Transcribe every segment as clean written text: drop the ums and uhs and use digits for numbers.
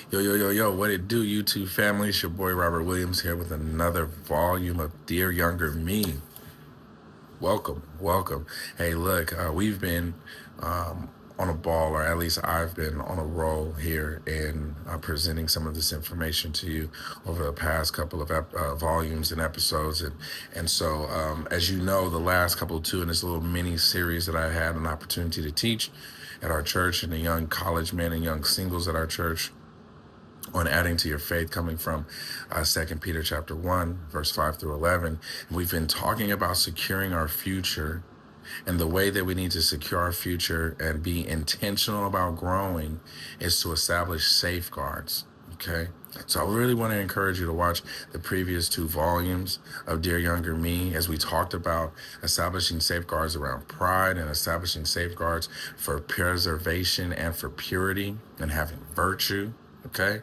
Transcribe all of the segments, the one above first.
Yo, yo, yo, yo, what it do, YouTube family? It's your boy Robert Williams here with another volume of Dear Younger Me. Welcome, welcome. Hey, look, we've been on a ball, or at least I've been on a roll here in presenting some of this information to you over the past couple of volumes and episodes. And so, as you know, the last couple two in this little mini series that I had an opportunity to teach at our church and the young college men and young singles at our church on adding to your faith, coming from 2 Peter chapter 1 verse 5 through 11. And we've been talking about securing our future, and the way that we need to secure our future and be intentional about growing is to establish safeguards. Okay, so I really want to encourage you to watch the previous two volumes of Dear Younger Me, as we talked about establishing safeguards around pride and establishing safeguards for preservation and for purity and having virtue. Okay,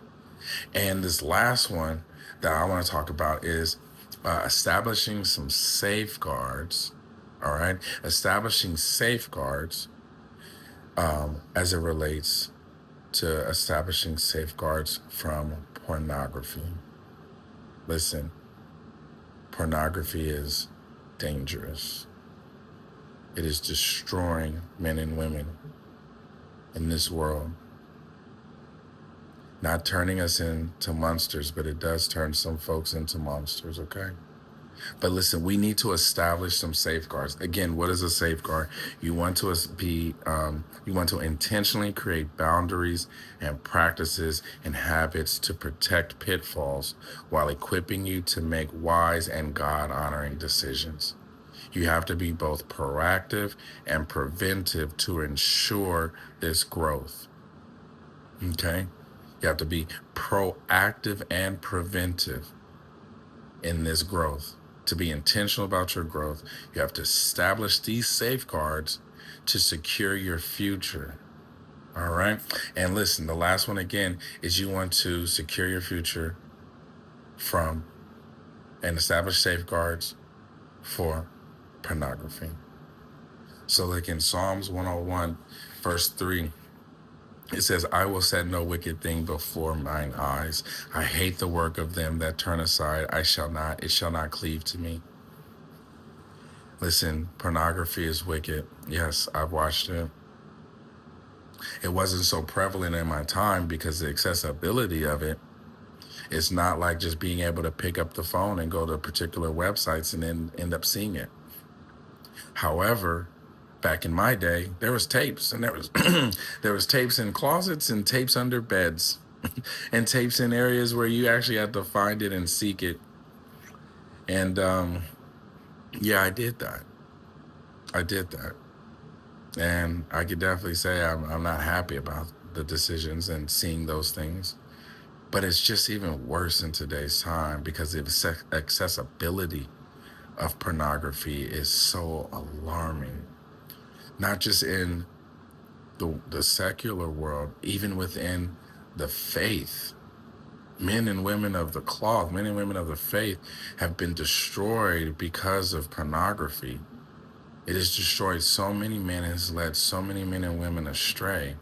and this last one that I want to talk about is establishing some safeguards. All right. Establishing safeguards as it relates to establishing safeguards from pornography. Listen, pornography is dangerous. It is destroying men and women in this world. Not turning us into monsters, but it does turn some folks into monsters, okay? But listen, we need to establish some safeguards. Again, what is a safeguard? You want to you want to intentionally create boundaries and practices and habits to protect pitfalls while equipping you to make wise and God-honoring decisions. You have to be both proactive and preventive to ensure this growth. Okay? You have to be proactive and preventive in this growth. To be intentional about your growth, you have to establish these safeguards to secure your future. All right. And listen, the last one again is you want to secure your future from and establish safeguards for pornography. So, like in Psalms 101, verse 3, it says, I will set no wicked thing before mine eyes. I hate the work of them that turn aside. It shall not cleave to me. Listen, pornography is wicked. Yes, I've watched it. It wasn't so prevalent in my time because the accessibility of it, it's not like just being able to pick up the phone and go to particular websites and then end up seeing it. However, back in my day, there was tapes, and there was tapes in closets and tapes under beds and tapes in areas where you actually had to find it and seek it. And yeah, I did that. I did that. And I could definitely say I'm not happy about the decisions and seeing those things. But it's just even worse in today's time because the accessibility of pornography is so alarming. Not just in the secular world, even within the faith. Men and women of the cloth, men and women of the faith have been destroyed because of pornography. It has destroyed so many men and has led so many men and women astray.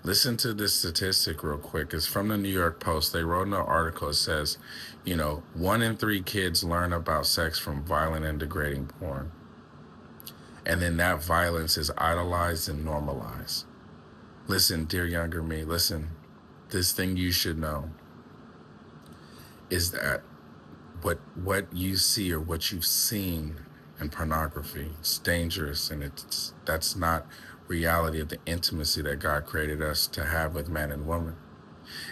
Listen to this statistic real quick. It's from the New York Post. They wrote in an article. It says, 1 in 3 kids learn about sex from violent and degrading porn. And then that violence is idolized and normalized. Listen, dear younger me, listen. This thing you should know is that what you see or what you've seen in pornography, it's dangerous, and that's not reality of the intimacy that God created us to have with man and woman.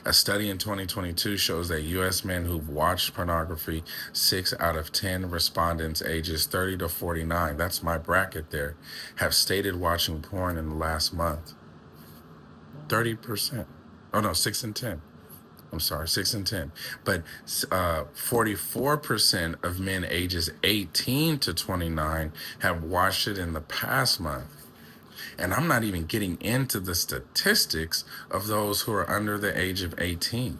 A study in 2022 shows that U.S. men who've watched pornography, 6 out of 10 respondents ages 30 to 49, that's my bracket there, have stated watching porn in the last month. 30%. Oh no, 6 and 10. I'm sorry, 6 and 10. But 44% of men ages 18 to 29 have watched it in the past month. And I'm not even getting into the statistics of those who are under the age of 18.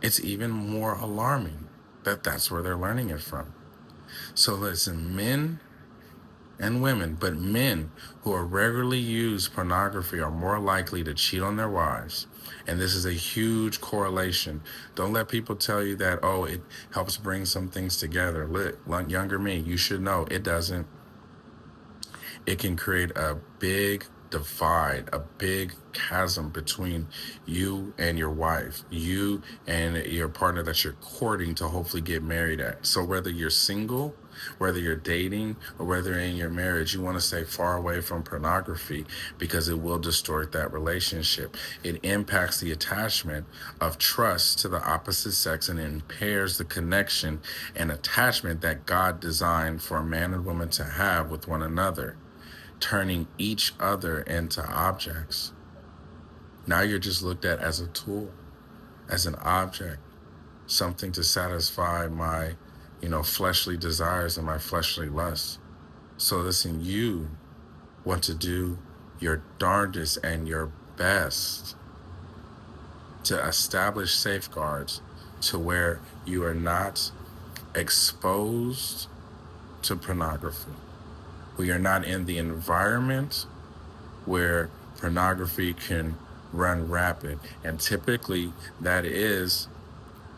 It's even more alarming that that's where they're learning it from. So listen, men and women, but men who are regularly use pornography are more likely to cheat on their wives. And this is a huge correlation. Don't let people tell you that, oh, it helps bring some things together. Look, like younger me, you should know it doesn't. It can create a big divide, a big chasm between you and your wife, you and your partner that you're courting to hopefully get married at. So whether you're single, whether you're dating, or whether in your marriage, you want to stay far away from pornography because it will distort that relationship. It impacts the attachment of trust to the opposite sex and impairs the connection and attachment that God designed for a man and woman to have with one another, turning each other into objects. Now you're just looked at as a tool, as an object, something to satisfy my, fleshly desires and my fleshly lusts. So listen, you want to do your darndest and your best to establish safeguards to where you are not exposed to pornography. We are not in the environment where pornography can run rapid. And typically that is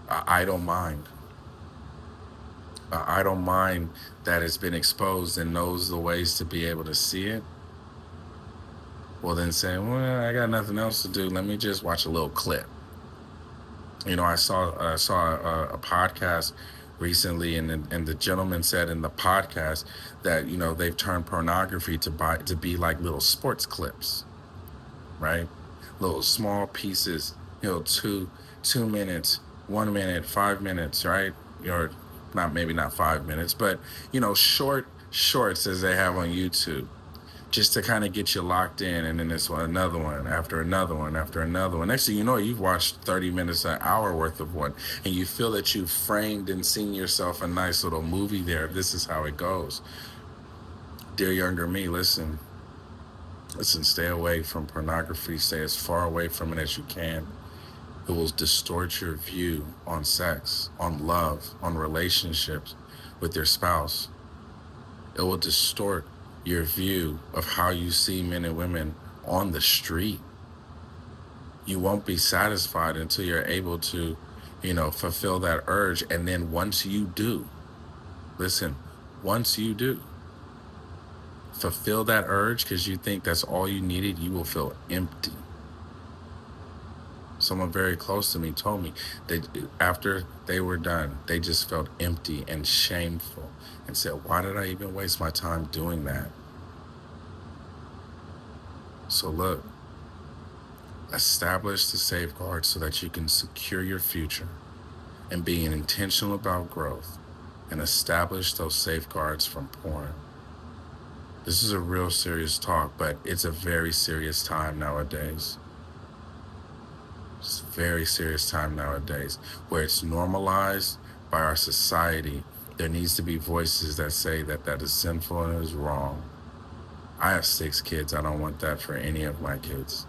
an idle mind. An idle mind that has been exposed and knows the ways to be able to see it. Well, then say, well, I got nothing else to do. Let me just watch a little clip. I saw a podcast recently, and the gentleman said in the podcast that they've turned pornography to be like little sports clips, right? Little small pieces, 2 minutes, 1 minute, 5 minutes, right? Or maybe not 5 minutes, but shorts as they have on YouTube, just to kind of get you locked in. And then this one, another one after another one after another one. Next thing you know, you've watched 30 minutes, an hour worth of one, and you feel that you've framed and seen yourself a nice little movie there. This is how it goes. Dear younger me, listen, stay away from pornography. Stay as far away from it as you can. It will distort your view on sex, on love, on relationships with your spouse. It will distort your view of how you see men and women on the street. You won't be satisfied until you're able to, fulfill that urge. And then once you do, once you do fulfill that urge because you think that's all you needed, you will feel empty. Someone very close to me told me that after they were done, they just felt empty and shameful and said, why did I even waste my time doing that? So look, establish the safeguards so that you can secure your future and being intentional about growth, and establish those safeguards from porn. This is a real serious talk, but it's a very serious time nowadays. It's a very serious time nowadays where it's normalized by our society. There needs to be voices that say that that is sinful and is wrong. I have 6 kids. I don't want that for any of my kids.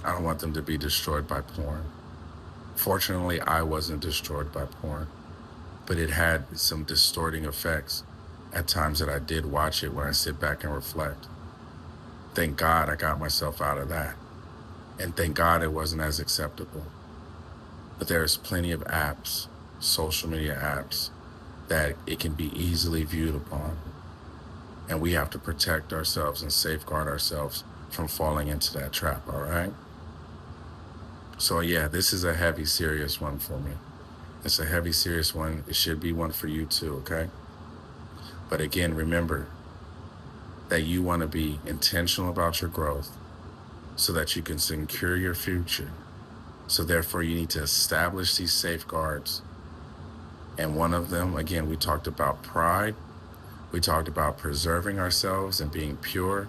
I don't want them to be destroyed by porn. Fortunately, I wasn't destroyed by porn, but it had some distorting effects at times that I did watch it when I sit back and reflect. Thank God I got myself out of that. And thank God it wasn't as acceptable. But there's plenty of apps, social media apps, that it can be easily viewed upon. And we have to protect ourselves and safeguard ourselves from falling into that trap, all right? So yeah, this is a heavy, serious one for me. It's a heavy, serious one. It should be one for you too, okay? But again, remember that you want to be intentional about your growth so that you can secure your future. So therefore, you need to establish these safeguards. And one of them, again, we talked about pride. We talked about preserving ourselves and being pure.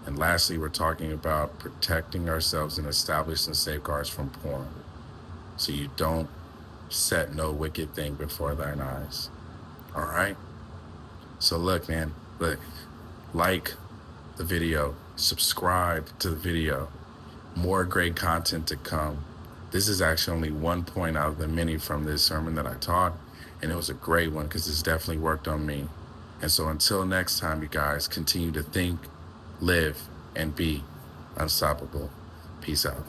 And lastly, we're talking about protecting ourselves and establishing safeguards from porn. So you don't set no wicked thing before thine eyes. All right? So look, man, like the video, subscribe to the video. More great content to come. This is actually only one point out of the many from this sermon that I taught, and it was a great one because it's definitely worked on me. And so until next time, you guys continue to think, live, and be unstoppable. Peace out.